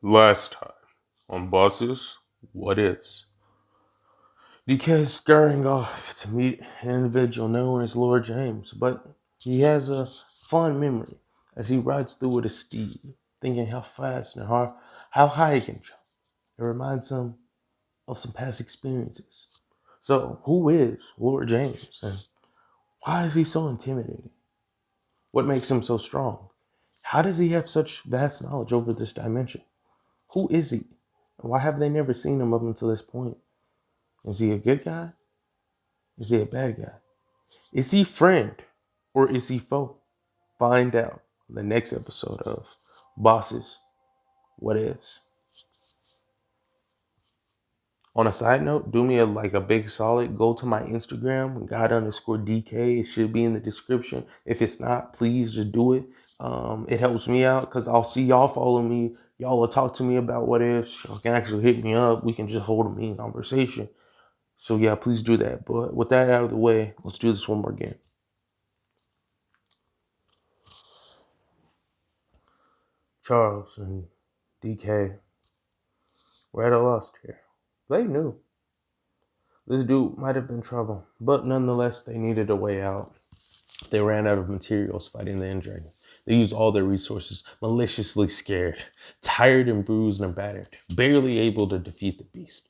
Last time on Bosses, What Ifs, DK is scurrying off to meet an individual known as Lord James, but he has a fond memory as he rides through with a steed, thinking how fast and how high he can jump. It reminds him of some past experiences. So, who is Lord James, and why is he so intimidating? What makes him so strong? How does he have such vast knowledge over this dimension? Who is he? And why have they never seen him up until this point? Is he a good guy? Is he a bad guy? Is he friend or is he foe? Find out in the next episode of Bosses, What Ifs. On a side note, do me a big solid. Go to my Instagram, God_DK. It should be in the description. If it's not, please just do it. It helps me out because I'll see y'all follow me. Y'all will talk to me about what ifs. Y'all can actually hit me up. We can just hold a mean conversation. So yeah, please do that. But with that out of the way, let's do this one more game. Charles and DK were at a loss here. They knew this dude might have been trouble, but nonetheless, they needed a way out. They ran out of materials fighting the end dragon. They used all their resources, maliciously scared, tired and bruised and battered, barely able to defeat the beast,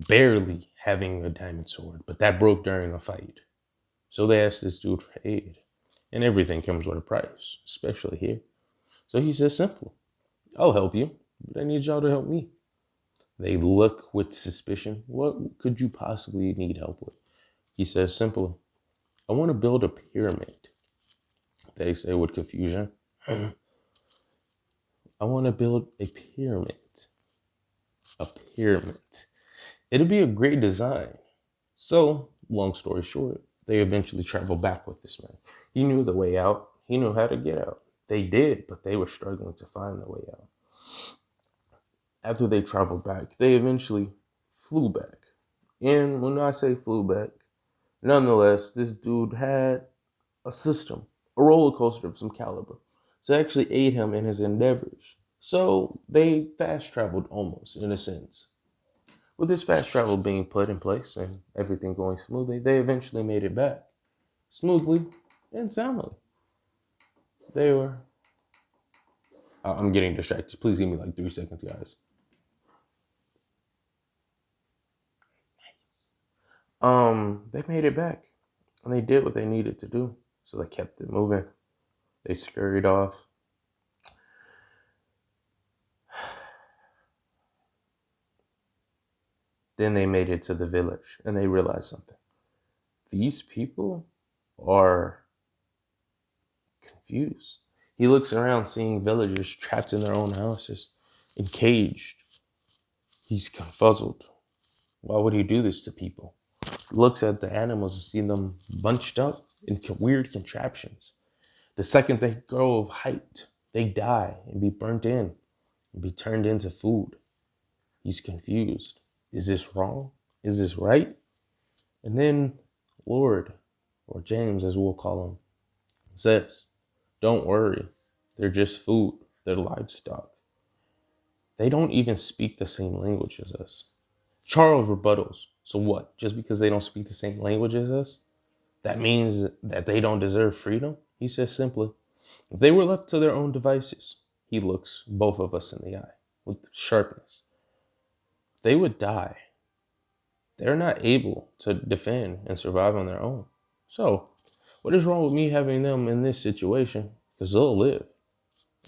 barely having a diamond sword, but that broke during a fight. So they asked this dude for aid, and everything comes with a price, especially here. So he says simple, I'll help you, but I need y'all to help me. They look with suspicion. What could you possibly need help with? He says simply, I want to build a pyramid. They say with confusion, I want to build a pyramid. A pyramid. It'll be a great design. So, long story short, they eventually traveled back with this man. He knew the way out. He knew how to get out. They did, but they were struggling to find the way out. After they traveled back, they eventually flew back. And when I say flew back, nonetheless, this dude had a system, a roller coaster of some caliber, to actually aid him in his endeavors. So they fast traveled almost, in a sense. With this fast travel being put in place and everything going smoothly, they eventually made it back. Smoothly and soundly. They were. I'm getting distracted. Please give me 3 seconds, guys. They made it back. And they did what they needed to do. So they kept it moving. They scurried off. Then they made it to the village and they realized something. These people are confused. He looks around seeing villagers trapped in their own houses, encaged. He's confuzzled. Why would he do this to people? He looks at the animals and sees them bunched up in weird contraptions. The second they grow of height, they die and be burnt in and be turned into food. He's confused. Is this wrong? Is this right? And then Lord, or James as we'll call him, says, don't worry, they're just food, they're livestock. They don't even speak the same language as us. Charles rebuttals, so what, just because they don't speak the same language as us, that means that they don't deserve freedom? He says simply, if they were left to their own devices, he looks both of us in the eye with sharpness, they would die. They're not able to defend and survive on their own. So, what is wrong with me having them in this situation? Because they'll live.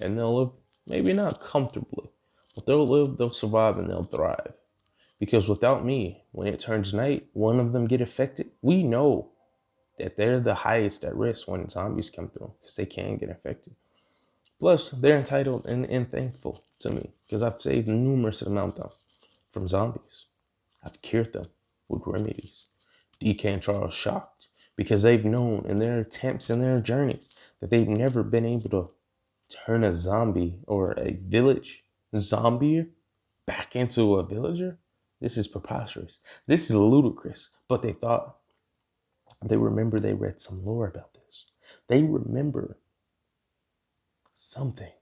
And they'll live, maybe not comfortably, but they'll live, they'll survive, and they'll thrive. Because without me, when it turns night, one of them get affected. We know that they're the highest at risk when zombies come through, because they can get infected. Plus, they're entitled and thankful to me, because I've saved numerous amounts of them from zombies. I've cured them with remedies. DK and Charles shocked because they've known in their attempts and their journeys that they've never been able to turn a zombie or a village zombie back into a villager. This is preposterous. This is ludicrous. But they thought, they remember they read some lore about this. They remember something.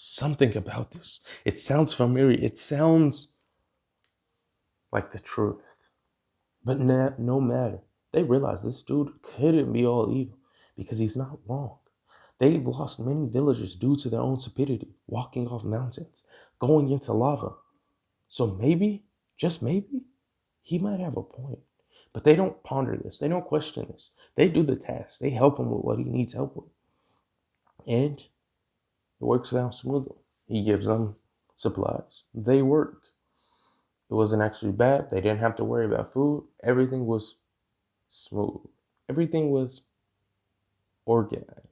Something about this. It sounds familiar. It sounds like the truth. But no matter. They realize this dude couldn't be all evil because he's not wrong. They've lost many villagers due to their own stupidity, walking off mountains, going into lava. So maybe, just maybe, he might have a point. But they don't ponder this. They don't question this. They do the task. They help him with what he needs help with. And it works out smoothly. He gives them supplies. They work. It wasn't actually bad. They didn't have to worry about food. Everything was smooth. Everything was organized.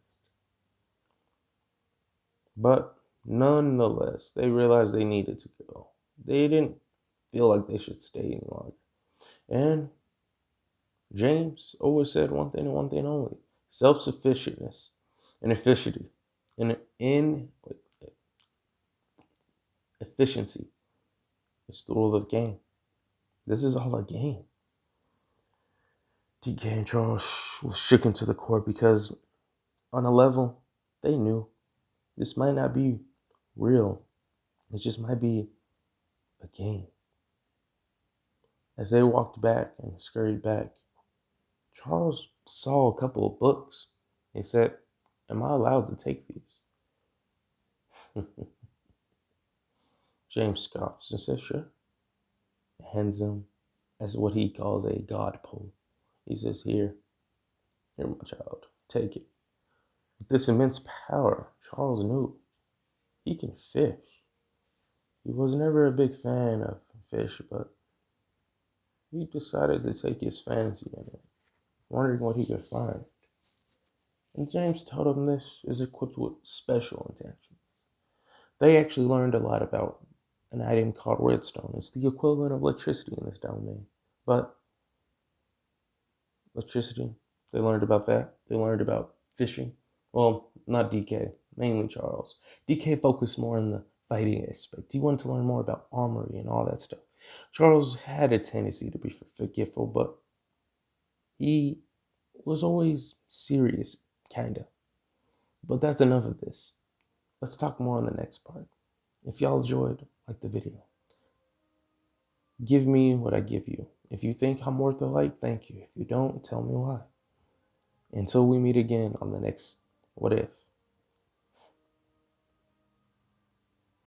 But nonetheless, they realized they needed to go. They didn't feel like they should stay any longer. And James always said one thing and one thing only: self-sufficientness and efficiency. And efficiency is the rule of the game. This is all a game. DK and Charles was shaken to the core because on a level, they knew this might not be real. It just might be a game. As they walked back and scurried back, Charles saw a couple of books. He said, "Am I allowed to take these?" James scoffs and says, "Sure." Hands him as what he calls a god pole. He says, here, my child, take it." With this immense power, Charles knew he can fish. He was never a big fan of fish, but he decided to take his fancy in it, wondering what he could find. And James told him this is equipped with special intentions. They actually learned a lot about an item called redstone. It's the equivalent of electricity in this domain. But electricity, they learned about that. They learned about fishing. Well, not DK, mainly Charles. DK focused more on the fighting aspect. He wanted to learn more about armory and all that stuff. Charles had a tendency to be forgetful, but he was always serious, kinda. But that's enough of this. Let's talk more on the next part. If y'all enjoyed, like the video. Give me what I give you. If you think I'm worth a like, thank you. If you don't, tell me why. Until we meet again on the next What If.